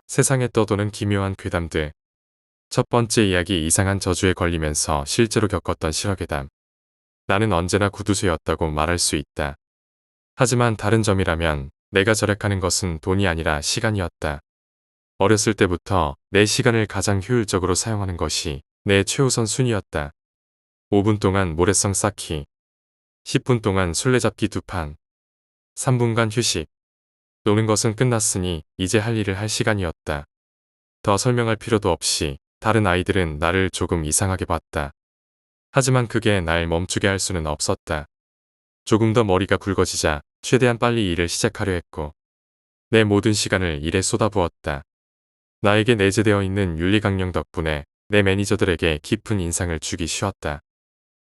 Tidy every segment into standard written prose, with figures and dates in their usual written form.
세상에 떠도는 기묘한 괴담들. 첫 번째 이야기 이상한 저주에 걸리면서 실제로 겪었던 실화괴담. 나는 언제나 구두쇠였다고 말할 수 있다. 하지만 다른 점이라면 내가 절약하는 것은 돈이 아니라 시간이었다. 어렸을 때부터 내 시간을 가장 효율적으로 사용하는 것이 내 최우선 순위였다. 5분 동안 모래성 쌓기, 10분 동안 술래잡기 2판, 3분간 휴식. 노는 것은 끝났으니 이제 할 일을 할 시간이었다. 더 설명할 필요도 없이 다른 아이들은 나를 조금 이상하게 봤다. 하지만 그게 날 멈추게 할 수는 없었다. 조금 더 머리가 굵어지자 최대한 빨리 일을 시작하려 했고 내 모든 시간을 일에 쏟아부었다. 나에게 내재되어 있는 윤리강령 덕분에 내 매니저들에게 깊은 인상을 주기 쉬웠다.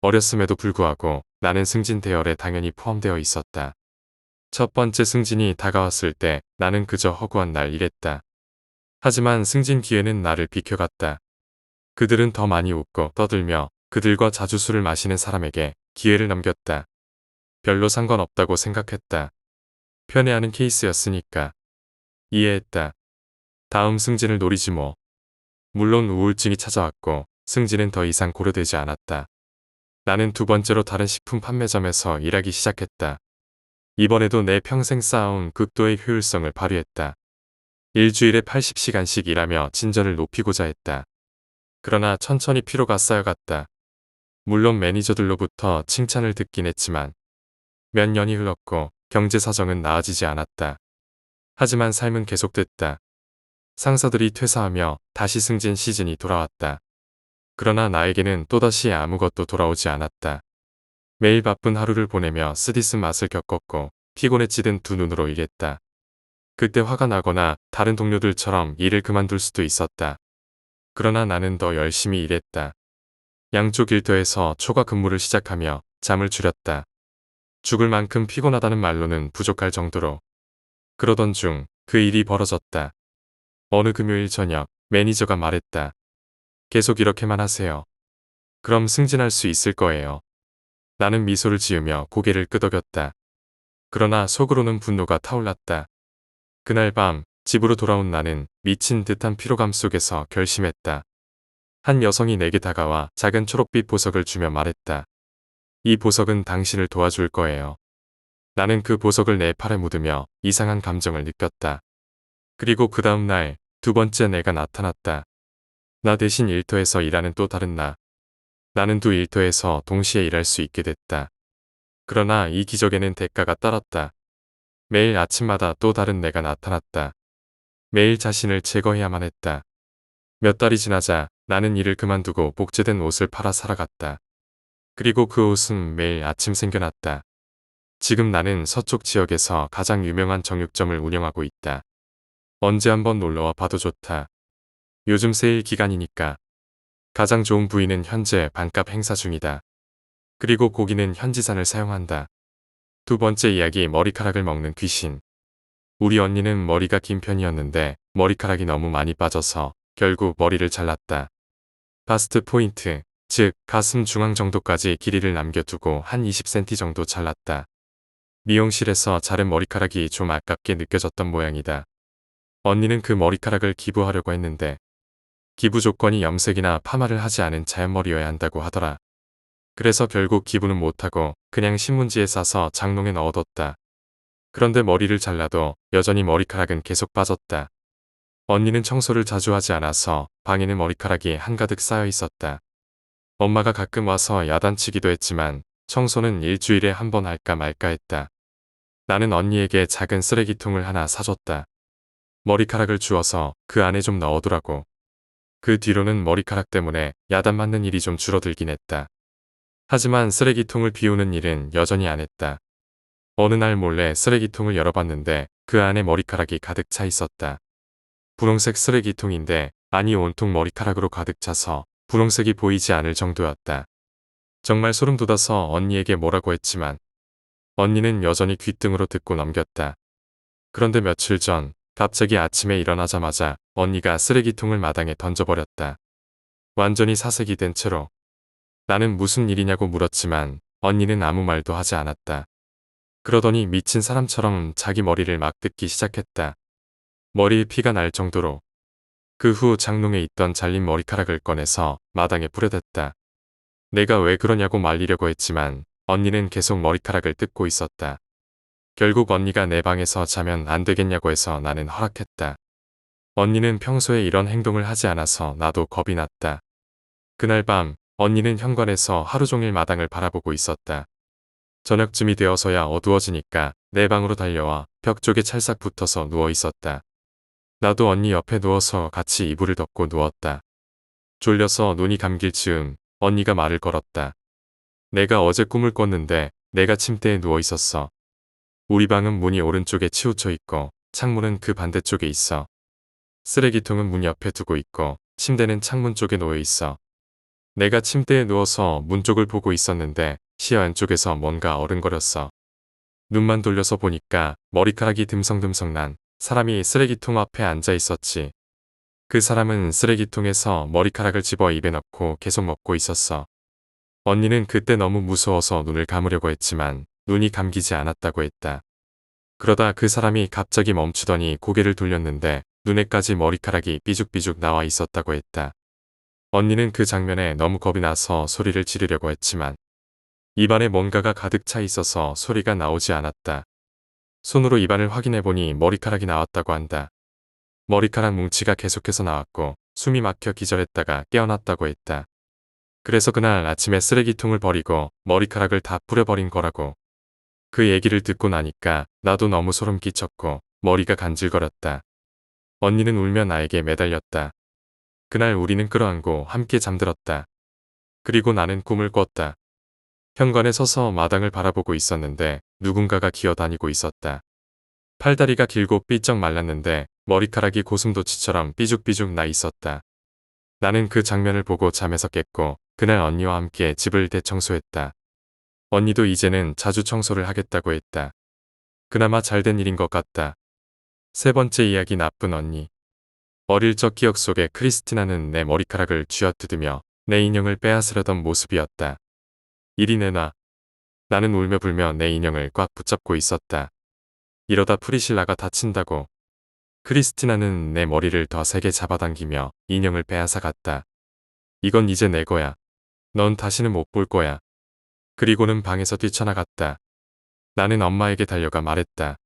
어렸음에도 불구하고 나는 승진 대열에 당연히 포함되어 있었다. 첫 번째 승진이 다가왔을 때 나는 그저 허구한 날 일했다. 하지만 승진 기회는 나를 비켜갔다. 그들은 더 많이 웃고 떠들며 그들과 자주 술을 마시는 사람에게 기회를 넘겼다. 별로 상관없다고 생각했다. 편애하는 케이스였으니까. 이해했다. 다음 승진을 노리지 뭐. 물론 우울증이 찾아왔고 승진은 더 이상 고려되지 않았다. 나는 두 번째로 다른 식품 판매점에서 일하기 시작했다. 이번에도 내 평생 쌓아온 극도의 효율성을 발휘했다. 일주일에 80시간씩 일하며 진전을 높이고자 했다. 그러나 천천히 피로가 쌓여갔다. 물론 매니저들로부터 칭찬을 듣긴 했지만 몇 년이 흘렀고 경제 사정은 나아지지 않았다. 하지만 삶은 계속됐다. 상사들이 퇴사하며 다시 승진 시즌이 돌아왔다. 그러나 나에게는 또다시 아무것도 돌아오지 않았다. 매일 바쁜 하루를 보내며 쓰디쓴 맛을 겪었고 피곤에 찌든 두 눈으로 일했다. 그때 화가 나거나 다른 동료들처럼 일을 그만둘 수도 있었다. 그러나 나는 더 열심히 일했다. 양쪽 일터에서 초과 근무를 시작하며 잠을 줄였다. 죽을 만큼 피곤하다는 말로는 부족할 정도로. 그러던 중 그 일이 벌어졌다. 어느 금요일 저녁 매니저가 말했다. 계속 이렇게만 하세요. 그럼 승진할 수 있을 거예요. 나는 미소를 지으며 고개를 끄덕였다. 그러나 속으로는 분노가 타올랐다. 그날 밤 집으로 돌아온 나는 미친 듯한 피로감 속에서 결심했다. 한 여성이 내게 다가와 작은 초록빛 보석을 주며 말했다. 이 보석은 당신을 도와줄 거예요. 나는 그 보석을 내 팔에 묻으며 이상한 감정을 느꼈다. 그리고 그 다음 날 두 번째 내가 나타났다. 나 대신 일터에서 일하는 또 다른 나. 나는 두 일터에서 동시에 일할 수 있게 됐다. 그러나 이 기적에는 대가가 따랐다. 매일 아침마다 또 다른 내가 나타났다. 매일 자신을 제거해야만 했다. 몇 달이 지나자 나는 일을 그만두고 복제된 옷을 팔아 살아갔다. 그리고 그 옷은 매일 아침 생겨났다. 지금 나는 서쪽 지역에서 가장 유명한 정육점을 운영하고 있다. 언제 한번 놀러와 봐도 좋다. 요즘 세일 기간이니까. 가장 좋은 부위는 현재 반값 행사 중이다. 그리고 고기는 현지산을 사용한다. 두 번째 이야기 머리카락을 먹는 귀신. 우리 언니는 머리가 긴 편이었는데 머리카락이 너무 많이 빠져서 결국 머리를 잘랐다. 바스트 포인트, 즉 가슴 중앙 정도까지 길이를 남겨두고 한 20cm 정도 잘랐다. 미용실에서 자른 머리카락이 좀 아깝게 느껴졌던 모양이다. 언니는 그 머리카락을 기부하려고 했는데 기부 조건이 염색이나 파마를 하지 않은 자연머리여야 한다고 하더라. 그래서 결국 기부는 못하고 그냥 신문지에 싸서 장롱에 넣어뒀다. 그런데 머리를 잘라도 여전히 머리카락은 계속 빠졌다. 언니는 청소를 자주 하지 않아서 방에는 머리카락이 한가득 쌓여 있었다. 엄마가 가끔 와서 야단치기도 했지만 청소는 일주일에 한 번 할까 말까 했다. 나는 언니에게 작은 쓰레기통을 하나 사줬다. 머리카락을 주워서 그 안에 좀 넣어두라고. 그 뒤로는 머리카락 때문에 야단 맞는 일이 좀 줄어들긴 했다. 하지만 쓰레기통을 비우는 일은 여전히 안 했다. 어느 날 몰래 쓰레기통을 열어봤는데 그 안에 머리카락이 가득 차 있었다. 분홍색 쓰레기통인데 안이 온통 머리카락으로 가득 차서 분홍색이 보이지 않을 정도였다. 정말 소름 돋아서 언니에게 뭐라고 했지만 언니는 여전히 귓등으로 듣고 넘겼다. 그런데 며칠 전 갑자기 아침에 일어나자마자 언니가 쓰레기통을 마당에 던져버렸다. 완전히 사색이 된 채로. 나는 무슨 일이냐고 물었지만 언니는 아무 말도 하지 않았다. 그러더니 미친 사람처럼 자기 머리를 막 뜯기 시작했다. 머리에 피가 날 정도로. 그 후 장롱에 있던 잘린 머리카락을 꺼내서 마당에 뿌려댔다. 내가 왜 그러냐고 말리려고 했지만 언니는 계속 머리카락을 뜯고 있었다. 결국 언니가 내 방에서 자면 안 되겠냐고 해서 나는 허락했다. 언니는 평소에 이런 행동을 하지 않아서 나도 겁이 났다. 그날 밤 언니는 현관에서 하루 종일 마당을 바라보고 있었다. 저녁쯤이 되어서야 어두워지니까 내 방으로 달려와 벽 쪽에 찰싹 붙어서 누워 있었다. 나도 언니 옆에 누워서 같이 이불을 덮고 누웠다. 졸려서 눈이 감길 즈음 언니가 말을 걸었다. 내가 어제 꿈을 꿨는데 내가 침대에 누워 있었어. 우리 방은 문이 오른쪽에 치우쳐 있고 창문은 그 반대쪽에 있어. 쓰레기통은 문 옆에 두고 있고 침대는 창문 쪽에 놓여 있어. 내가 침대에 누워서 문 쪽을 보고 있었는데 시야 안쪽에서 뭔가 어른거렸어. 눈만 돌려서 보니까 머리카락이 듬성듬성 난 사람이 쓰레기통 앞에 앉아 있었지. 그 사람은 쓰레기통에서 머리카락을 집어 입에 넣고 계속 먹고 있었어. 언니는 그때 너무 무서워서 눈을 감으려고 했지만 눈이 감기지 않았다고 했다. 그러다 그 사람이 갑자기 멈추더니 고개를 돌렸는데 눈에까지 머리카락이 삐죽삐죽 나와 있었다고 했다. 언니는 그 장면에 너무 겁이 나서 소리를 지르려고 했지만 입안에 뭔가가 가득 차 있어서 소리가 나오지 않았다. 손으로 입안을 확인해보니 머리카락이 나왔다고 한다. 머리카락 뭉치가 계속해서 나왔고 숨이 막혀 기절했다가 깨어났다고 했다. 그래서 그날 아침에 쓰레기통을 버리고 머리카락을 다 뿌려버린 거라고. 그 얘기를 듣고 나니까 나도 너무 소름 끼쳤고 머리가 간질거렸다. 언니는 울며 나에게 매달렸다. 그날 우리는 끌어안고 함께 잠들었다. 그리고 나는 꿈을 꿨다. 현관에 서서 마당을 바라보고 있었는데 누군가가 기어다니고 있었다. 팔다리가 길고 삐쩍 말랐는데 머리카락이 고슴도치처럼 삐죽삐죽 나 있었다. 나는 그 장면을 보고 잠에서 깼고 그날 언니와 함께 집을 대청소했다. 언니도 이제는 자주 청소를 하겠다고 했다. 그나마 잘된 일인 것 같다. 세 번째 이야기 나쁜 언니. 어릴 적 기억 속에 크리스티나는 내 머리카락을 쥐어뜯으며 내 인형을 빼앗으려던 모습이었다. 이리 내놔. 나는 울며 불며 내 인형을 꽉 붙잡고 있었다. 이러다 프리실라가 다친다고. 크리스티나는 내 머리를 더 세게 잡아당기며 인형을 빼앗아 갔다. 이건 이제 내 거야. 넌 다시는 못 볼 거야. 그리고는 방에서 뛰쳐나갔다. 나는 엄마에게 달려가 말했다.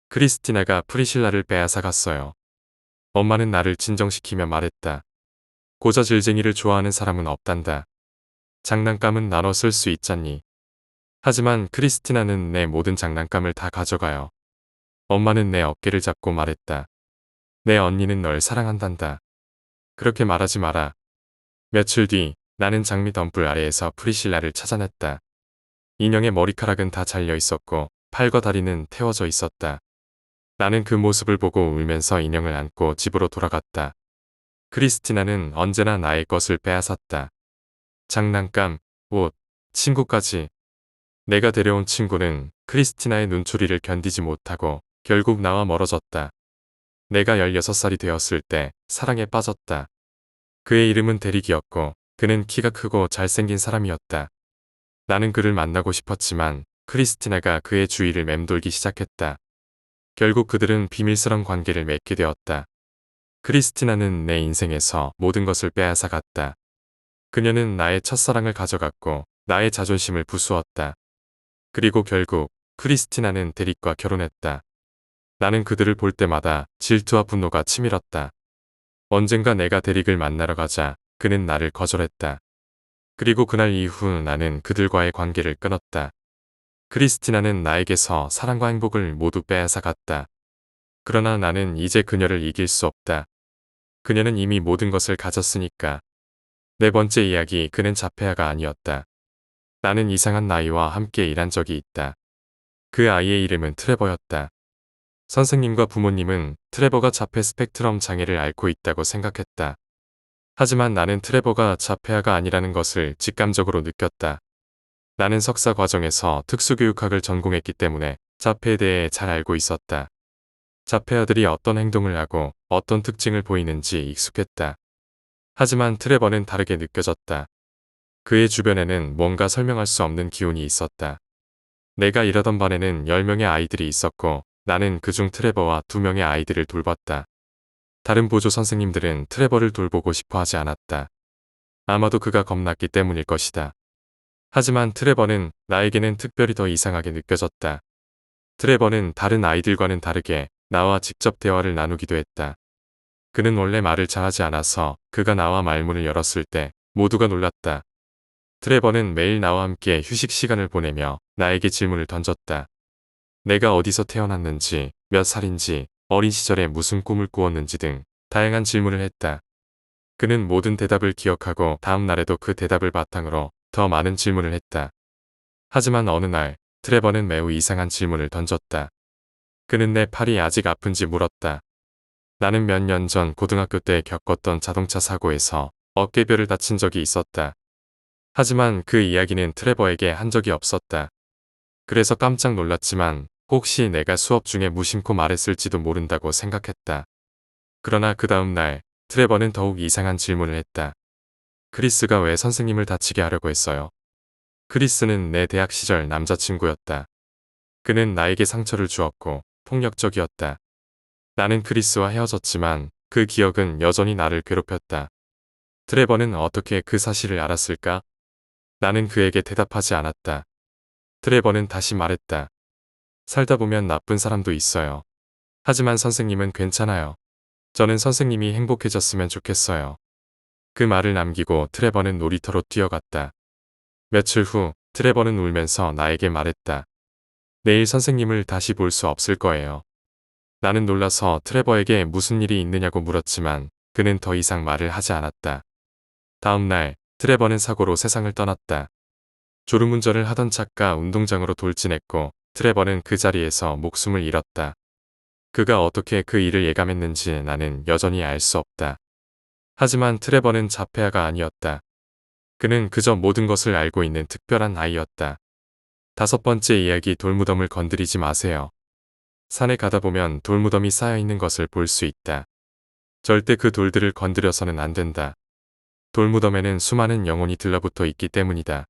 크리스티나가 프리실라를 빼앗아 갔어요. 엄마는 나를 진정시키며 말했다. 고자질쟁이를 좋아하는 사람은 없단다. 장난감은 나눠 쓸 수 있잖니. 하지만 크리스티나는 내 모든 장난감을 다 가져가요. 엄마는 내 어깨를 잡고 말했다. 내 언니는 널 사랑한단다. 그렇게 말하지 마라. 며칠 뒤 나는 장미 덤불 아래에서 프리실라를 찾아냈다. 인형의 머리카락은 다 잘려 있었고 팔과 다리는 태워져 있었다. 나는 그 모습을 보고 울면서 인형을 안고 집으로 돌아갔다. 크리스티나는 언제나 나의 것을 빼앗았다. 장난감, 옷, 친구까지. 내가 데려온 친구는 크리스티나의 눈초리를 견디지 못하고 결국 나와 멀어졌다. 내가 16살이 되었을 때 사랑에 빠졌다. 그의 이름은 데릭이었고 그는 키가 크고 잘생긴 사람이었다. 나는 그를 만나고 싶었지만 크리스티나가 그의 주위를 맴돌기 시작했다. 결국 그들은 비밀스런 관계를 맺게 되었다. 크리스티나는 내 인생에서 모든 것을 빼앗아 갔다. 그녀는 나의 첫사랑을 가져갔고 나의 자존심을 부수었다. 그리고 결국 크리스티나는 데릭과 결혼했다. 나는 그들을 볼 때마다 질투와 분노가 치밀었다. 언젠가 내가 데릭을 만나러 가자 그는 나를 거절했다. 그리고 그날 이후 나는 그들과의 관계를 끊었다. 크리스티나는 나에게서 사랑과 행복을 모두 빼앗아 갔다. 그러나 나는 이제 그녀를 이길 수 없다. 그녀는 이미 모든 것을 가졌으니까. 네 번째 이야기, 그는 자폐아가 아니었다. 나는 이상한 아이와 함께 일한 적이 있다. 그 아이의 이름은 트레버였다. 선생님과 부모님은 트레버가 자폐 스펙트럼 장애를 앓고 있다고 생각했다. 하지만 나는 트레버가 자폐아가 아니라는 것을 직감적으로 느꼈다. 나는 석사 과정에서 특수교육학을 전공했기 때문에 자폐에 대해 잘 알고 있었다. 자폐아들이 어떤 행동을 하고 어떤 특징을 보이는지 익숙했다. 하지만 트레버는 다르게 느껴졌다. 그의 주변에는 뭔가 설명할 수 없는 기운이 있었다. 내가 일하던 반에는 10명의 아이들이 있었고 나는 그중 트레버와 2명의 아이들을 돌봤다. 다른 보조 선생님들은 트레버를 돌보고 싶어 하지 않았다. 아마도 그가 겁났기 때문일 것이다. 하지만 트레버는 나에게는 특별히 더 이상하게 느껴졌다. 트레버는 다른 아이들과는 다르게 나와 직접 대화를 나누기도 했다. 그는 원래 말을 잘하지 않아서 그가 나와 말문을 열었을 때 모두가 놀랐다. 트레버는 매일 나와 함께 휴식 시간을 보내며 나에게 질문을 던졌다. 내가 어디서 태어났는지, 몇 살인지, 어린 시절에 무슨 꿈을 꾸었는지 등 다양한 질문을 했다. 그는 모든 대답을 기억하고 다음 날에도 그 대답을 바탕으로 더 많은 질문을 했다. 하지만 어느 날 트레버는 매우 이상한 질문을 던졌다. 그는 내 팔이 아직 아픈지 물었다. 나는 몇 년 전 고등학교 때 겪었던 자동차 사고에서 어깨뼈를 다친 적이 있었다. 하지만 그 이야기는 트레버에게 한 적이 없었다. 그래서 깜짝 놀랐지만 혹시 내가 수업 중에 무심코 말했을지도 모른다고 생각했다. 그러나 그 다음 날 트레버는 더욱 이상한 질문을 했다. 크리스가 왜 선생님을 다치게 하려고 했어요? 크리스는 내 대학 시절 남자친구였다. 그는 나에게 상처를 주었고 폭력적이었다. 나는 크리스와 헤어졌지만 그 기억은 여전히 나를 괴롭혔다. 트레버는 어떻게 그 사실을 알았을까? 나는 그에게 대답하지 않았다. 트레버는 다시 말했다. 살다 보면 나쁜 사람도 있어요. 하지만 선생님은 괜찮아요. 저는 선생님이 행복해졌으면 좋겠어요. 그 말을 남기고 트레버는 놀이터로 뛰어갔다. 며칠 후 트레버는 울면서 나에게 말했다. 내일 선생님을 다시 볼 수 없을 거예요. 나는 놀라서 트레버에게 무슨 일이 있느냐고 물었지만 그는 더 이상 말을 하지 않았다. 다음 날 트레버는 사고로 세상을 떠났다. 졸음운전을 하던 차가 운동장으로 돌진했고 트레버는 그 자리에서 목숨을 잃었다. 그가 어떻게 그 일을 예감했는지 나는 여전히 알 수 없다. 하지만 트레버는 자폐아가 아니었다. 그는 그저 모든 것을 알고 있는 특별한 아이였다. 5번째 이야기 돌무덤을 건드리지 마세요. 산에 가다 보면 돌무덤이 쌓여있는 것을 볼 수 있다. 절대 그 돌들을 건드려서는 안 된다. 돌무덤에는 수많은 영혼이 들러붙어 있기 때문이다.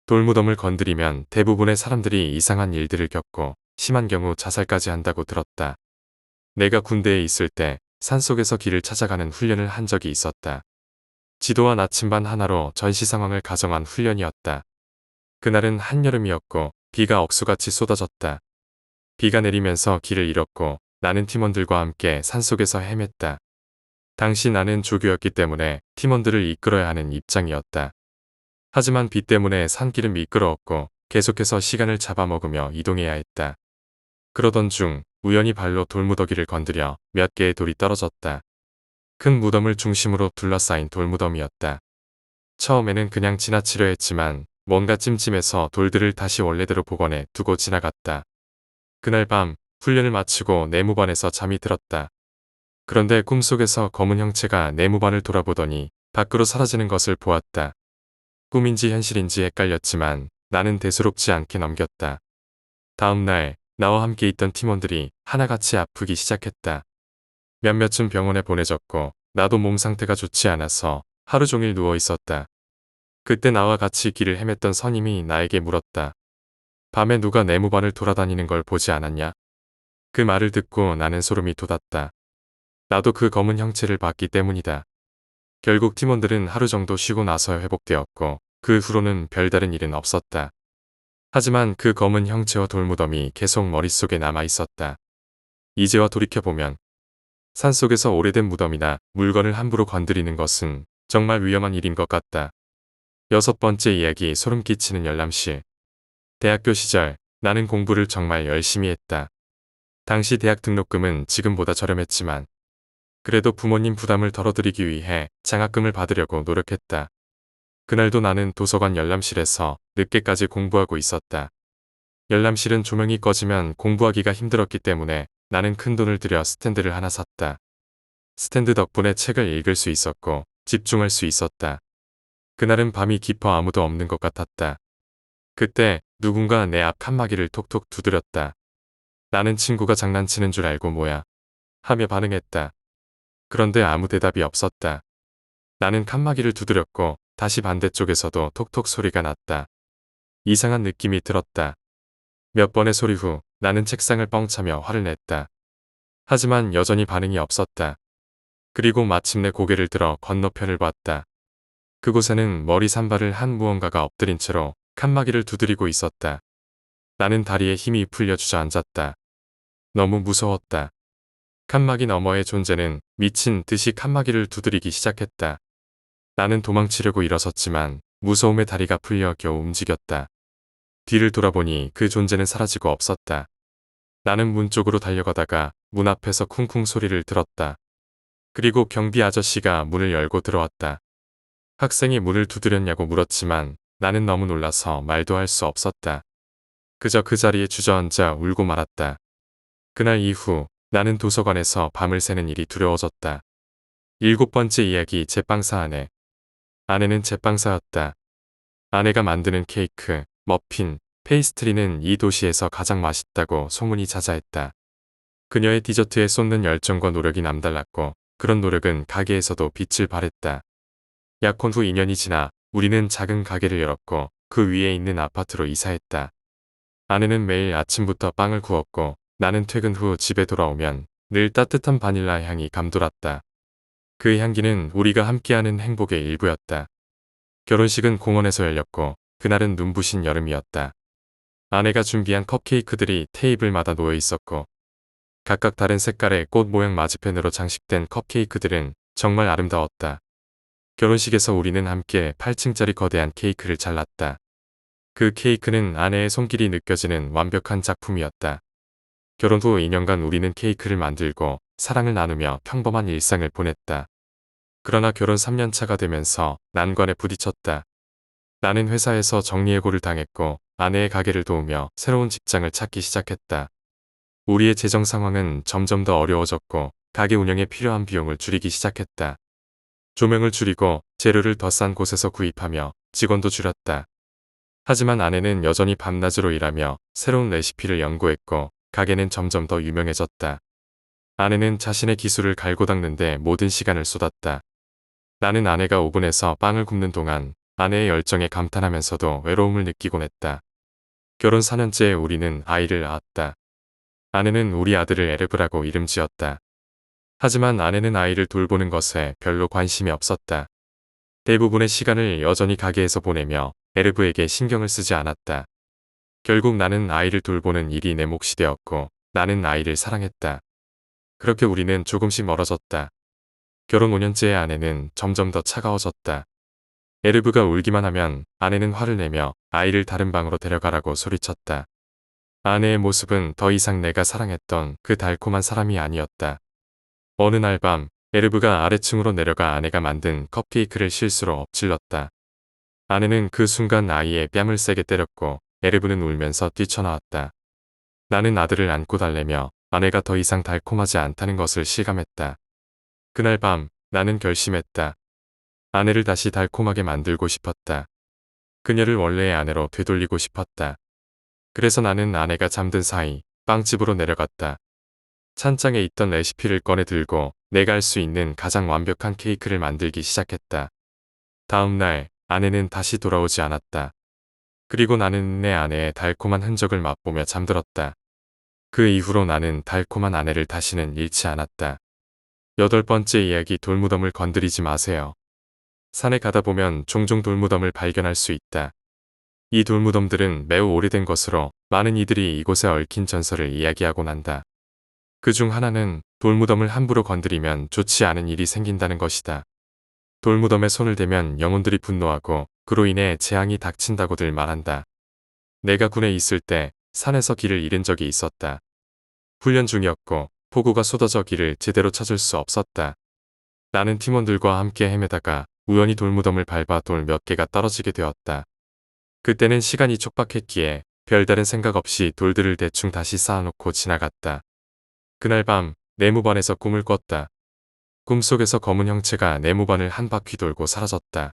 돌무덤을 건드리면 대부분의 사람들이 이상한 일들을 겪고 심한 경우 자살까지 한다고 들었다. 내가 군대에 있을 때 산속에서 길을 찾아가는 훈련을 한 적이 있었다. 지도와 나침반 하나로 전시 상황을 가정한 훈련이었다. 그날은 한여름이었고 비가 억수같이 쏟아졌다. 비가 내리면서 길을 잃었고 나는 팀원들과 함께 산속에서 헤맸다. 당시 나는 조교였기 때문에 팀원들을 이끌어야 하는 입장이었다. 하지만 비 때문에 산길은 미끄러웠고 계속해서 시간을 잡아먹으며 이동해야 했다. 그러던 중 우연히 발로 돌무더기를 건드려 몇 개의 돌이 떨어졌다. 큰 무덤을 중심으로 둘러싸인 돌무덤이었다. 처음에는 그냥 지나치려 했지만 뭔가 찜찜해서 돌들을 다시 원래대로 복원해 두고 지나갔다. 그날 밤 훈련을 마치고 내무반에서 잠이 들었다. 그런데 꿈속에서 검은 형체가 내무반을 돌아보더니 밖으로 사라지는 것을 보았다. 꿈인지 현실인지 헷갈렸지만 나는 대수롭지 않게 넘겼다. 다음 날 나와 함께 있던 팀원들이 하나같이 아프기 시작했다. 몇몇은 병원에 보내졌고 나도 몸 상태가 좋지 않아서 하루 종일 누워 있었다. 그때 나와 같이 길을 헤맸던 선임이 나에게 물었다. 밤에 누가 내무반을 돌아다니는 걸 보지 않았냐? 그 말을 듣고 나는 소름이 돋았다. 나도 그 검은 형체를 봤기 때문이다. 결국 팀원들은 하루 정도 쉬고 나서 회복되었고 그 후로는 별다른 일은 없었다. 하지만 그 검은 형체와 돌무덤이 계속 머릿속에 남아 있었다. 이제와 돌이켜보면 산속에서 오래된 무덤이나 물건을 함부로 건드리는 것은 정말 위험한 일인 것 같다. 6번째 이야기 소름 끼치는 열람실. 대학교 시절 나는 공부를 정말 열심히 했다. 당시 대학 등록금은 지금보다 저렴했지만 그래도 부모님 부담을 덜어드리기 위해 장학금을 받으려고 노력했다. 그날도 나는 도서관 열람실에서 늦게까지 공부하고 있었다. 열람실은 조명이 꺼지면 공부하기가 힘들었기 때문에 나는 큰돈을 들여 스탠드를 하나 샀다. 스탠드 덕분에 책을 읽을 수 있었고 집중할 수 있었다. 그날은 밤이 깊어 아무도 없는 것 같았다. 그때 누군가 내 앞 칸막이를 톡톡 두드렸다. 나는 친구가 장난치는 줄 알고 뭐야 하며 반응했다. 그런데 아무 대답이 없었다. 나는 칸막이를 두드렸고 다시 반대쪽에서도 톡톡 소리가 났다. 이상한 느낌이 들었다. 몇 번의 소리 후 나는 책상을 뻥차며 화를 냈다. 하지만 여전히 반응이 없었다. 그리고 마침내 고개를 들어 건너편을 봤다. 그곳에는 머리 산발을 한 무언가가 엎드린 채로 칸막이를 두드리고 있었다. 나는 다리에 힘이 풀려 주저앉았다. 너무 무서웠다. 칸막이 너머의 존재는 미친 듯이 칸막이를 두드리기 시작했다. 나는 도망치려고 일어섰지만 무서움에 다리가 풀려 겨우 움직였다. 뒤를 돌아보니 그 존재는 사라지고 없었다. 나는 문 쪽으로 달려가다가 문 앞에서 쿵쿵 소리를 들었다. 그리고 경비 아저씨가 문을 열고 들어왔다. 학생이 문을 두드렸냐고 물었지만 나는 너무 놀라서 말도 할 수 없었다. 그저 그 자리에 주저앉아 울고 말았다. 그날 이후 나는 도서관에서 밤을 새는 일이 두려워졌다. 7번째 이야기 제빵사 아내. 아내는 제빵사였다. 아내가 만드는 케이크, 머핀, 페이스트리는 이 도시에서 가장 맛있다고 소문이 자자했다. 그녀의 디저트에 쏟는 열정과 노력이 남달랐고 그런 노력은 가게에서도 빛을 발했다. 약혼 후 2년이 지나 우리는 작은 가게를 열었고 그 위에 있는 아파트로 이사했다. 아내는 매일 아침부터 빵을 구웠고 나는 퇴근 후 집에 돌아오면 늘 따뜻한 바닐라 향이 감돌았다. 그 향기는 우리가 함께하는 행복의 일부였다. 결혼식은 공원에서 열렸고 그날은 눈부신 여름이었다. 아내가 준비한 컵케이크들이 테이블마다 놓여 있었고 각각 다른 색깔의 꽃 모양 마지펜으로 장식된 컵케이크들은 정말 아름다웠다. 결혼식에서 우리는 함께 8층짜리 거대한 케이크를 잘랐다. 그 케이크는 아내의 손길이 느껴지는 완벽한 작품이었다. 결혼 후 2년간 우리는 케이크를 만들고 사랑을 나누며 평범한 일상을 보냈다. 그러나 결혼 3년 차가 되면서 난관에 부딪혔다. 나는 회사에서 정리해고를 당했고 아내의 가게를 도우며 새로운 직장을 찾기 시작했다. 우리의 재정 상황은 점점 더 어려워졌고 가게 운영에 필요한 비용을 줄이기 시작했다. 조명을 줄이고 재료를 더 싼 곳에서 구입하며 직원도 줄였다. 하지만 아내는 여전히 밤낮으로 일하며 새로운 레시피를 연구했고 가게는 점점 더 유명해졌다. 아내는 자신의 기술을 갈고 닦는데 모든 시간을 쏟았다. 나는 아내가 오븐에서 빵을 굽는 동안 아내의 열정에 감탄하면서도 외로움을 느끼곤 했다. 결혼 4년째에 우리는 아이를 낳았다. 아내는 우리 아들을 에르브라고 이름 지었다. 하지만 아내는 아이를 돌보는 것에 별로 관심이 없었다. 대부분의 시간을 여전히 가게에서 보내며 에르브에게 신경을 쓰지 않았다. 결국 나는 아이를 돌보는 일이 내 몫이 되었고 나는 아이를 사랑했다. 그렇게 우리는 조금씩 멀어졌다. 결혼 5년째의 아내는 점점 더 차가워졌다. 에르브가 울기만 하면 아내는 화를 내며 아이를 다른 방으로 데려가라고 소리쳤다. 아내의 모습은 더 이상 내가 사랑했던 그 달콤한 사람이 아니었다. 어느 날 밤 에르브가 아래층으로 내려가 아내가 만든 컵케이크를 실수로 엎질렀다. 아내는 그 순간 아이의 뺨을 세게 때렸고 에르브는 울면서 뛰쳐나왔다. 나는 아들을 안고 달래며 아내가 더 이상 달콤하지 않다는 것을 실감했다. 그날 밤 나는 결심했다. 아내를 다시 달콤하게 만들고 싶었다. 그녀를 원래의 아내로 되돌리고 싶었다. 그래서 나는 아내가 잠든 사이 빵집으로 내려갔다. 찬장에 있던 레시피를 꺼내 들고 내가 할 수 있는 가장 완벽한 케이크를 만들기 시작했다. 다음 날 아내는 다시 돌아오지 않았다. 그리고 나는 내 아내의 달콤한 흔적을 맛보며 잠들었다. 그 이후로 나는 달콤한 아내를 다시는 잃지 않았다. 8번째 이야기 돌무덤을 건드리지 마세요. 산에 가다 보면 종종 돌무덤을 발견할 수 있다. 이 돌무덤들은 매우 오래된 것으로 많은 이들이 이곳에 얽힌 전설을 이야기하곤 한다. 그 중 하나는 돌무덤을 함부로 건드리면 좋지 않은 일이 생긴다는 것이다. 돌무덤에 손을 대면 영혼들이 분노하고 그로 인해 재앙이 닥친다고들 말한다. 내가 군에 있을 때 산에서 길을 잃은 적이 있었다. 훈련 중이었고 폭우가 쏟아져 길을 제대로 찾을 수 없었다. 나는 팀원들과 함께 헤매다가 우연히 돌무덤을 밟아 돌 몇 개가 떨어지게 되었다. 그때는 시간이 촉박했기에 별다른 생각 없이 돌들을 대충 다시 쌓아놓고 지나갔다. 그날 밤 내무반에서 꿈을 꿨다. 꿈속에서 검은 형체가 내무반을 한 바퀴 돌고 사라졌다.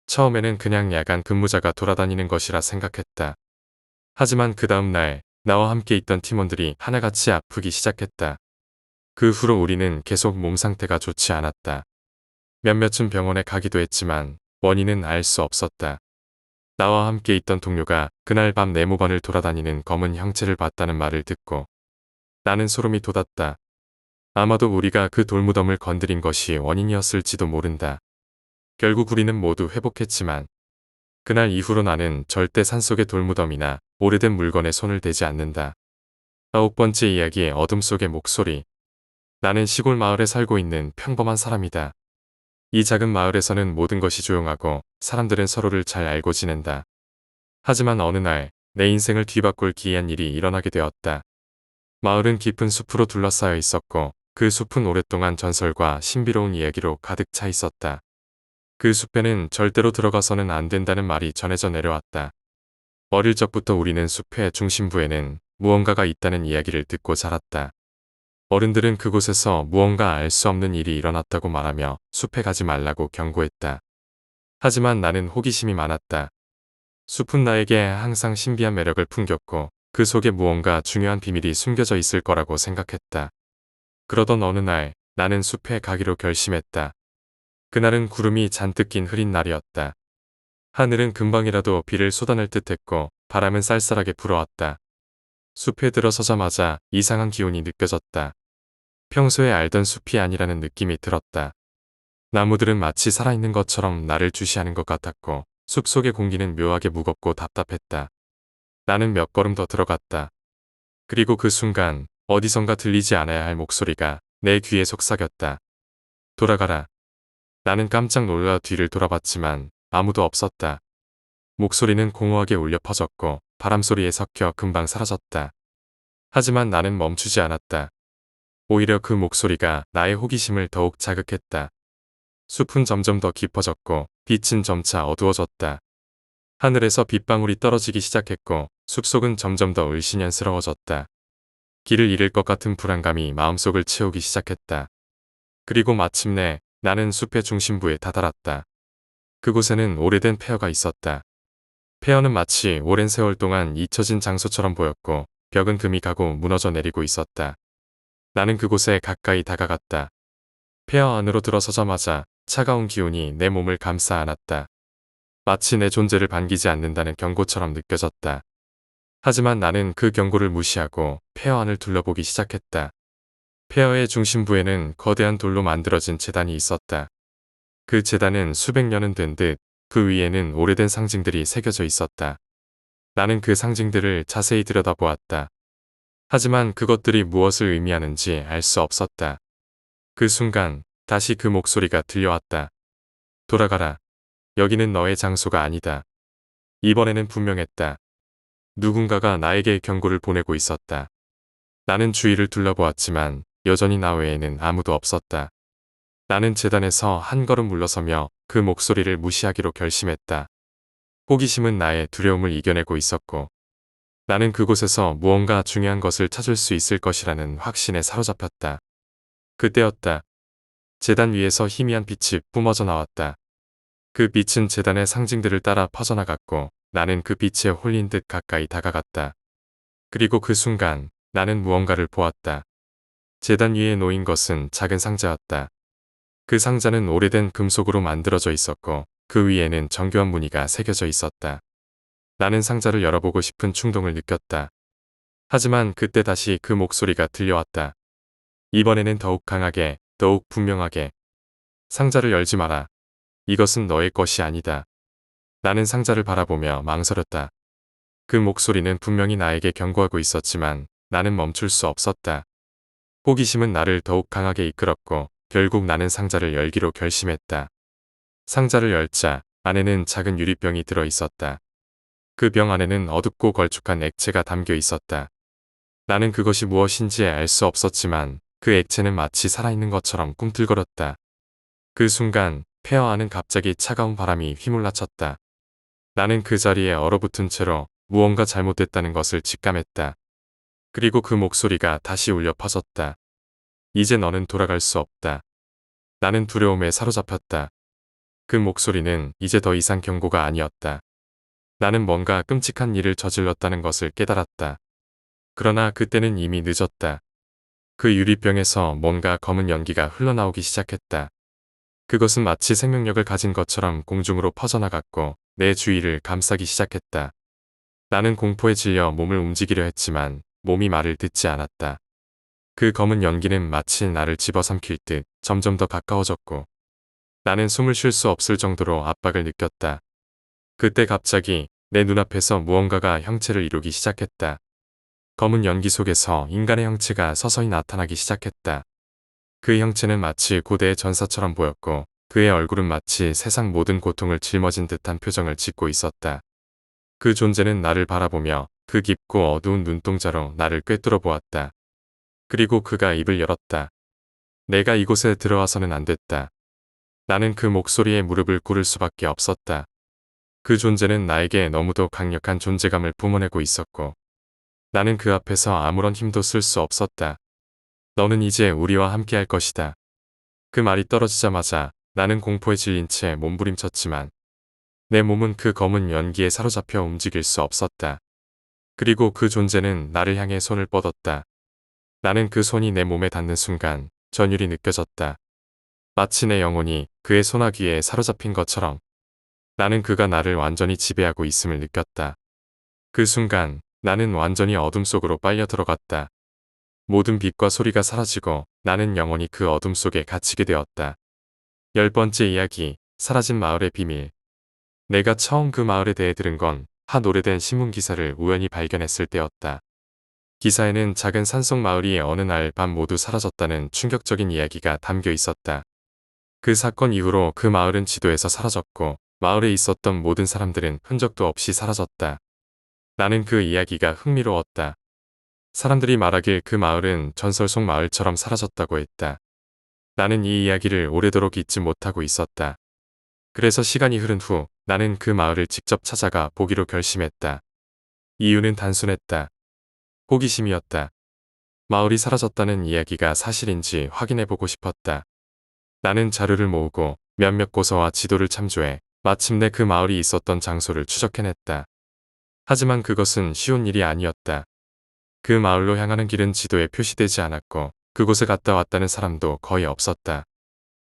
처음에는 그냥 야간 근무자가 돌아다니는 것이라 생각했다. 하지만 그 다음 날 나와 함께 있던 팀원들이 하나같이 아프기 시작했다. 그 후로 우리는 계속 몸 상태가 좋지 않았다. 몇몇은 병원에 가기도 했지만 원인은 알 수 없었다. 나와 함께 있던 동료가 그날 밤 네모반을 돌아다니는 검은 형체를 봤다는 말을 듣고 나는 소름이 돋았다. 아마도 우리가 그 돌무덤을 건드린 것이 원인이었을지도 모른다. 결국 우리는 모두 회복했지만 그날 이후로 나는 절대 산속의 돌무덤이나 오래된 물건에 손을 대지 않는다. 9번째 이야기의 어둠 속의 목소리. 나는 시골 마을에 살고 있는 평범한 사람이다. 이 작은 마을에서는 모든 것이 조용하고 사람들은 서로를 잘 알고 지낸다. 하지만 어느 날 내 인생을 뒤바꿀 기이한 일이 일어나게 되었다. 마을은 깊은 숲으로 둘러싸여 있었고 그 숲은 오랫동안 전설과 신비로운 이야기로 가득 차 있었다. 그 숲에는 절대로 들어가서는 안 된다는 말이 전해져 내려왔다. 어릴 적부터 우리는 숲의 중심부에는 무언가가 있다는 이야기를 듣고 자랐다. 어른들은 그곳에서 무언가 알 수 없는 일이 일어났다고 말하며 숲에 가지 말라고 경고했다. 하지만 나는 호기심이 많았다. 숲은 나에게 항상 신비한 매력을 풍겼고 그 속에 무언가 중요한 비밀이 숨겨져 있을 거라고 생각했다. 그러던 어느 날 나는 숲에 가기로 결심했다. 그날은 구름이 잔뜩 낀 흐린 날이었다. 하늘은 금방이라도 비를 쏟아낼 듯했고 바람은 쌀쌀하게 불어왔다. 숲에 들어서자마자 이상한 기운이 느껴졌다. 평소에 알던 숲이 아니라는 느낌이 들었다. 나무들은 마치 살아있는 것처럼 나를 주시하는 것 같았고 숲속의 공기는 묘하게 무겁고 답답했다. 나는 몇 걸음 더 들어갔다. 그리고 그 순간 어디선가 들리지 않아야 할 목소리가 내 귀에 속삭였다. 돌아가라. 나는 깜짝 놀라 뒤를 돌아봤지만 아무도 없었다. 목소리는 공허하게 울려 퍼졌고 바람소리에 섞여 금방 사라졌다. 하지만 나는 멈추지 않았다. 오히려 그 목소리가 나의 호기심을 더욱 자극했다. 숲은 점점 더 깊어졌고 빛은 점차 어두워졌다. 하늘에서 빗방울이 떨어지기 시작했고 숲속은 점점 더 을씨년스러워졌다. 길을 잃을 것 같은 불안감이 마음속을 채우기 시작했다. 그리고 마침내 나는 숲의 중심부에 다다랐다. 그곳에는 오래된 폐허가 있었다. 폐허는 마치 오랜 세월 동안 잊혀진 장소처럼 보였고 벽은 금이 가고 무너져 내리고 있었다. 나는 그곳에 가까이 다가갔다. 폐허 안으로 들어서자마자 차가운 기운이 내 몸을 감싸 안았다. 마치 내 존재를 반기지 않는다는 경고처럼 느껴졌다. 하지만 나는 그 경고를 무시하고 폐허 안을 둘러보기 시작했다. 폐허의 중심부에는 거대한 돌로 만들어진 제단이 있었다. 그 제단은 수백 년은 된 듯 그 위에는 오래된 상징들이 새겨져 있었다. 나는 그 상징들을 자세히 들여다보았다. 하지만 그것들이 무엇을 의미하는지 알 수 없었다. 그 순간 다시 그 목소리가 들려왔다. 돌아가라. 여기는 너의 장소가 아니다. 이번에는 분명했다. 누군가가 나에게 경고를 보내고 있었다. 나는 주위를 둘러보았지만 여전히 나 외에는 아무도 없었다. 나는 제단에서 한 걸음 물러서며 그 목소리를 무시하기로 결심했다. 호기심은 나의 두려움을 이겨내고 있었고 나는 그곳에서 무언가 중요한 것을 찾을 수 있을 것이라는 확신에 사로잡혔다. 그때였다. 제단 위에서 희미한 빛이 뿜어져 나왔다. 그 빛은 제단의 상징들을 따라 퍼져나갔고 나는 그 빛에 홀린 듯 가까이 다가갔다. 그리고 그 순간 나는 무언가를 보았다. 제단 위에 놓인 것은 작은 상자였다. 그 상자는 오래된 금속으로 만들어져 있었고 그 위에는 정교한 무늬가 새겨져 있었다. 나는 상자를 열어보고 싶은 충동을 느꼈다. 하지만 그때 다시 그 목소리가 들려왔다. 이번에는 더욱 강하게, 더욱 분명하게. 상자를 열지 마라. 이것은 너의 것이 아니다. 나는 상자를 바라보며 망설였다. 그 목소리는 분명히 나에게 경고하고 있었지만 나는 멈출 수 없었다. 호기심은 나를 더욱 강하게 이끌었고 결국 나는 상자를 열기로 결심했다. 상자를 열자 안에는 작은 유리병이 들어 있었다. 그 병 안에는 어둡고 걸쭉한 액체가 담겨 있었다. 나는 그것이 무엇인지 알 수 없었지만 그 액체는 마치 살아있는 것처럼 꿈틀거렸다. 그 순간 폐허 안은 갑자기 차가운 바람이 휘몰라쳤다. 나는 그 자리에 얼어붙은 채로 무언가 잘못됐다는 것을 직감했다. 그리고 그 목소리가 다시 울려 퍼졌다. 이제 너는 돌아갈 수 없다. 나는 두려움에 사로잡혔다. 그 목소리는 이제 더 이상 경고가 아니었다. 나는 뭔가 끔찍한 일을 저질렀다는 것을 깨달았다. 그러나 그때는 이미 늦었다. 그 유리병에서 뭔가 검은 연기가 흘러나오기 시작했다. 그것은 마치 생명력을 가진 것처럼 공중으로 퍼져나갔고 내 주위를 감싸기 시작했다. 나는 공포에 질려 몸을 움직이려 했지만 몸이 말을 듣지 않았다. 그 검은 연기는 마치 나를 집어삼킬 듯 점점 더 가까워졌고 나는 숨을 쉴 수 없을 정도로 압박을 느꼈다. 그때 갑자기 내 눈앞에서 무언가가 형체를 이루기 시작했다. 검은 연기 속에서 인간의 형체가 서서히 나타나기 시작했다. 그 형체는 마치 고대의 전사처럼 보였고 그의 얼굴은 마치 세상 모든 고통을 짊어진 듯한 표정을 짓고 있었다. 그 존재는 나를 바라보며 그 깊고 어두운 눈동자로 나를 꿰뚫어 보았다. 그리고 그가 입을 열었다. 내가 이곳에 들어와서는 안 됐다. 나는 그 목소리에 무릎을 꿇을 수밖에 없었다. 그 존재는 나에게 너무도 강력한 존재감을 뿜어내고 있었고 나는 그 앞에서 아무런 힘도 쓸 수 없었다. 너는 이제 우리와 함께할 것이다. 그 말이 떨어지자마자 나는 공포에 질린 채 몸부림쳤지만 내 몸은 그 검은 연기에 사로잡혀 움직일 수 없었다. 그리고 그 존재는 나를 향해 손을 뻗었다. 나는 그 손이 내 몸에 닿는 순간 전율이 느껴졌다. 마치 내 영혼이 그의 손아귀에 사로잡힌 것처럼 나는 그가 나를 완전히 지배하고 있음을 느꼈다. 그 순간 나는 완전히 어둠 속으로 빨려 들어갔다. 모든 빛과 소리가 사라지고 나는 영원히 그 어둠 속에 갇히게 되었다. 10번째 이야기, 사라진 마을의 비밀. 내가 처음 그 마을에 대해 들은 건 한 오래된 신문 기사를 우연히 발견했을 때였다. 기사에는 작은 산속 마을이 어느 날 밤 모두 사라졌다는 충격적인 이야기가 담겨 있었다. 그 사건 이후로 그 마을은 지도에서 사라졌고 마을에 있었던 모든 사람들은 흔적도 없이 사라졌다. 나는 그 이야기가 흥미로웠다. 사람들이 말하길 그 마을은 전설 속 마을처럼 사라졌다고 했다. 나는 이 이야기를 오래도록 잊지 못하고 있었다. 그래서 시간이 흐른 후 나는 그 마을을 직접 찾아가 보기로 결심했다. 이유는 단순했다. 호기심이었다. 마을이 사라졌다는 이야기가 사실인지 확인해보고 싶었다. 나는 자료를 모으고 몇몇 고서와 지도를 참조해 마침내 그 마을이 있었던 장소를 추적해냈다. 하지만 그것은 쉬운 일이 아니었다. 그 마을로 향하는 길은 지도에 표시되지 않았고 그곳에 갔다 왔다는 사람도 거의 없었다.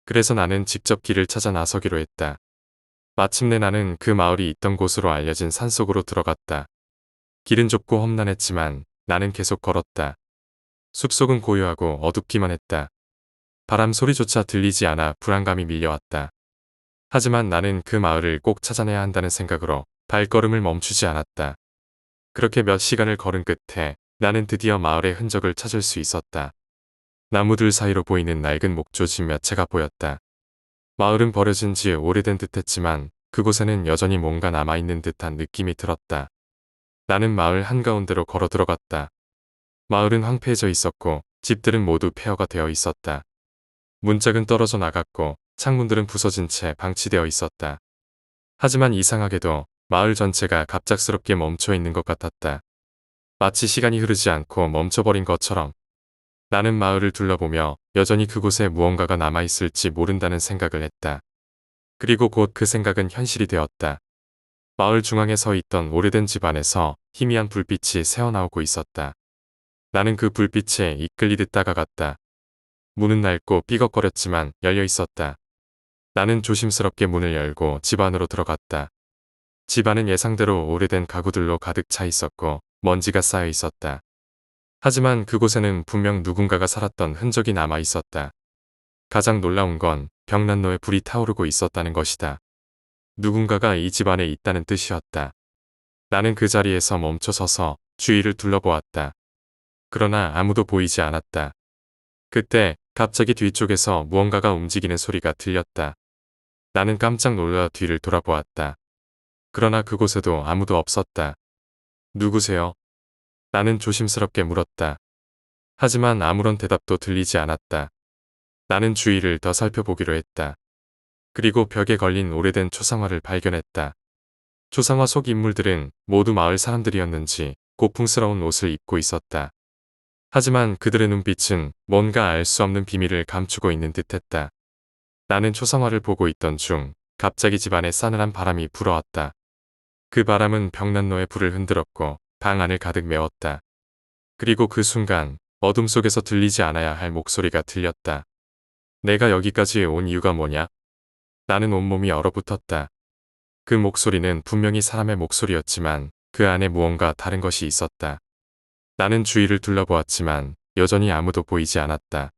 그래서 나는 직접 길을 찾아 나서기로 했다. 마침내 나는 그 마을이 있던 곳으로 알려진 산속으로 들어갔다. 길은 좁고 험난했지만 나는 계속 걸었다. 숲속은 고요하고 어둡기만 했다. 바람 소리조차 들리지 않아 불안감이 밀려왔다. 하지만 나는 그 마을을 꼭 찾아내야 한다는 생각으로 발걸음을 멈추지 않았다. 그렇게 몇 시간을 걸은 끝에 나는 드디어 마을의 흔적을 찾을 수 있었다. 나무들 사이로 보이는 낡은 목조집 몇 채가 보였다. 마을은 버려진 지 오래된 듯했지만 그곳에는 여전히 뭔가 남아있는 듯한 느낌이 들었다. 나는 마을 한가운데로 걸어 들어갔다. 마을은 황폐해져 있었고 집들은 모두 폐허가 되어 있었다. 문짝은 떨어져 나갔고 창문들은 부서진 채 방치되어 있었다. 하지만 이상하게도 마을 전체가 갑작스럽게 멈춰 있는 것 같았다. 마치 시간이 흐르지 않고 멈춰버린 것처럼. 나는 마을을 둘러보며 여전히 그곳에 무언가가 남아있을지 모른다는 생각을 했다. 그리고 곧 그 생각은 현실이 되었다. 마을 중앙에 서 있던 오래된 집 안에서 희미한 불빛이 새어나오고 있었다. 나는 그 불빛에 이끌리듯 다가갔다. 문은 낡고 삐걱거렸지만 열려 있었다. 나는 조심스럽게 문을 열고 집 안으로 들어갔다. 집 안은 예상대로 오래된 가구들로 가득 차 있었고 먼지가 쌓여 있었다. 하지만 그곳에는 분명 누군가가 살았던 흔적이 남아 있었다. 가장 놀라운 건 벽난로에 불이 타오르고 있었다는 것이다. 누군가가 이 집 안에 있다는 뜻이었다. 나는 그 자리에서 멈춰 서서 주위를 둘러보았다. 그러나 아무도 보이지 않았다. 그때 갑자기 뒤쪽에서 무언가가 움직이는 소리가 들렸다. 나는 깜짝 놀라 뒤를 돌아보았다. 그러나 그곳에도 아무도 없었다. 누구세요? 나는 조심스럽게 물었다. 하지만 아무런 대답도 들리지 않았다. 나는 주위를 더 살펴보기로 했다. 그리고 벽에 걸린 오래된 초상화를 발견했다. 초상화 속 인물들은 모두 마을 사람들이었는지 고풍스러운 옷을 입고 있었다. 하지만 그들의 눈빛은 뭔가 알 수 없는 비밀을 감추고 있는 듯했다. 나는 초상화를 보고 있던 중 갑자기 집안에 싸늘한 바람이 불어왔다. 그 바람은 벽난로에 불을 흔들었고 방 안을 가득 메웠다. 그리고 그 순간 어둠 속에서 들리지 않아야 할 목소리가 들렸다. 내가 여기까지 온 이유가 뭐냐? 나는 온몸이 얼어붙었다. 그 목소리는 분명히 사람의 목소리였지만 그 안에 무언가 다른 것이 있었다. 나는 주위를 둘러보았지만 여전히 아무도 보이지 않았다.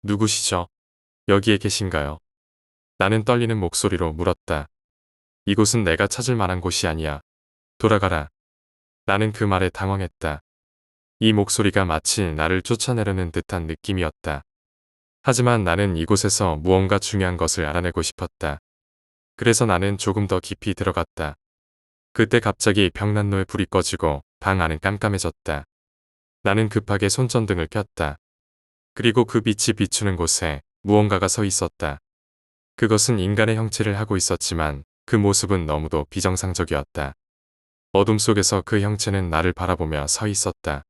누구시죠? 여기에 계신가요? 나는 떨리는 목소리로 물었다. 이곳은 내가 찾을 만한 곳이 아니야. 돌아가라. 나는 그 말에 당황했다. 이 목소리가 마치 나를 쫓아내려는 듯한 느낌이었다. 하지만 나는 이곳에서 무언가 중요한 것을 알아내고 싶었다. 그래서 나는 조금 더 깊이 들어갔다. 그때 갑자기 벽난로에 불이 꺼지고 방 안은 깜깜해졌다. 나는 급하게 손전등을 켰다. 그리고 그 빛이 비추는 곳에 무언가가 서 있었다. 그것은 인간의 형체를 하고 있었지만 그 모습은 너무도 비정상적이었다. 어둠 속에서 그 형체는 나를 바라보며 서 있었다.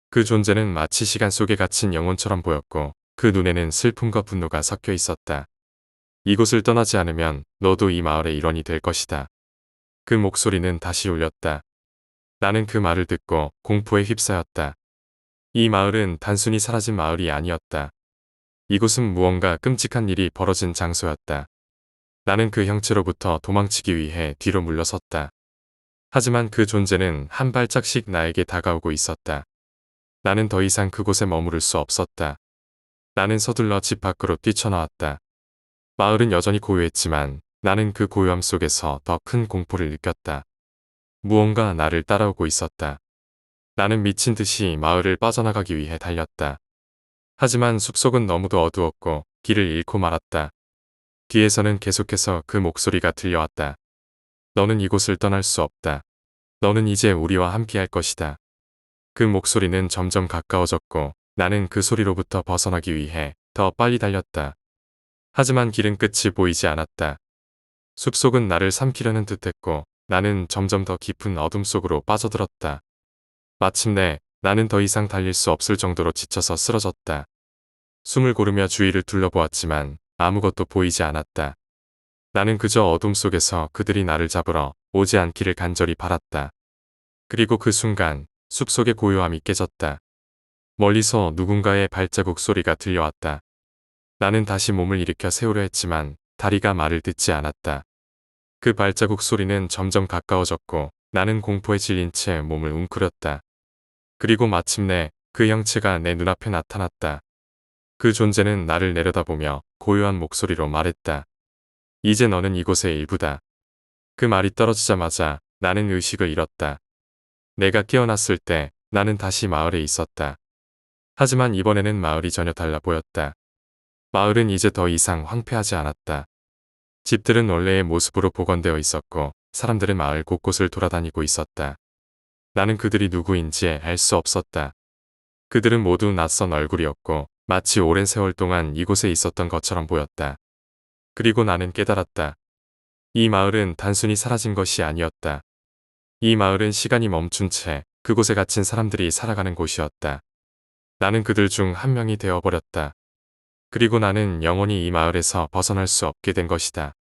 그 존재는 마치 시간 속에 갇힌 영혼처럼 보였고 그 눈에는 슬픔과 분노가 섞여 있었다. 이곳을 떠나지 않으면 너도 이 마을의 일원이 될 것이다. 그 목소리는 다시 울렸다. 나는 그 말을 듣고 공포에 휩싸였다. 이 마을은 단순히 사라진 마을이 아니었다. 이곳은 무언가 끔찍한 일이 벌어진 장소였다. 나는 그 형체로부터 도망치기 위해 뒤로 물러섰다. 하지만 그 존재는 한 발짝씩 나에게 다가오고 있었다. 나는 더 이상 그곳에 머무를 수 없었다. 나는 서둘러 집 밖으로 뛰쳐나왔다. 마을은 여전히 고요했지만 나는 그 고요함 속에서 더 큰 공포를 느꼈다. 무언가 나를 따라오고 있었다. 나는 미친 듯이 마을을 빠져나가기 위해 달렸다. 하지만 숲속은 너무도 어두웠고 길을 잃고 말았다. 뒤에서는 계속해서 그 목소리가 들려왔다. 너는 이곳을 떠날 수 없다. 너는 이제 우리와 함께할 것이다. 그 목소리는 점점 가까워졌고 나는 그 소리로부터 벗어나기 위해 더 빨리 달렸다. 하지만 길은 끝이 보이지 않았다. 숲속은 나를 삼키려는 듯했고 나는 점점 더 깊은 어둠 속으로 빠져들었다. 마침내 나는 더 이상 달릴 수 없을 정도로 지쳐서 쓰러졌다. 숨을 고르며 주위를 둘러보았지만 아무것도 보이지 않았다. 나는 그저 어둠 속에서 그들이 나를 잡으러 오지 않기를 간절히 바랐다. 그리고 그 순간 숲속의 고요함이 깨졌다. 멀리서 누군가의 발자국 소리가 들려왔다. 나는 다시 몸을 일으켜 세우려 했지만 다리가 말을 듣지 않았다. 그 발자국 소리는 점점 가까워졌고 나는 공포에 질린 채 몸을 웅크렸다. 그리고 마침내 그 형체가 내 눈앞에 나타났다. 그 존재는 나를 내려다보며 고요한 목소리로 말했다. 이제 너는 이곳의 일부다. 그 말이 떨어지자마자 나는 의식을 잃었다. 내가 깨어났을 때 나는 다시 마을에 있었다. 하지만 이번에는 마을이 전혀 달라 보였다. 마을은 이제 더 이상 황폐하지 않았다. 집들은 원래의 모습으로 복원되어 있었고 사람들은 마을 곳곳을 돌아다니고 있었다. 나는 그들이 누구인지 알 수 없었다. 그들은 모두 낯선 얼굴이었고 마치 오랜 세월 동안 이곳에 있었던 것처럼 보였다. 그리고 나는 깨달았다. 이 마을은 단순히 사라진 것이 아니었다. 이 마을은 시간이 멈춘 채 그곳에 갇힌 사람들이 살아가는 곳이었다. 나는 그들 중 한 명이 되어버렸다. 그리고 나는 영원히 이 마을에서 벗어날 수 없게 된 것이다.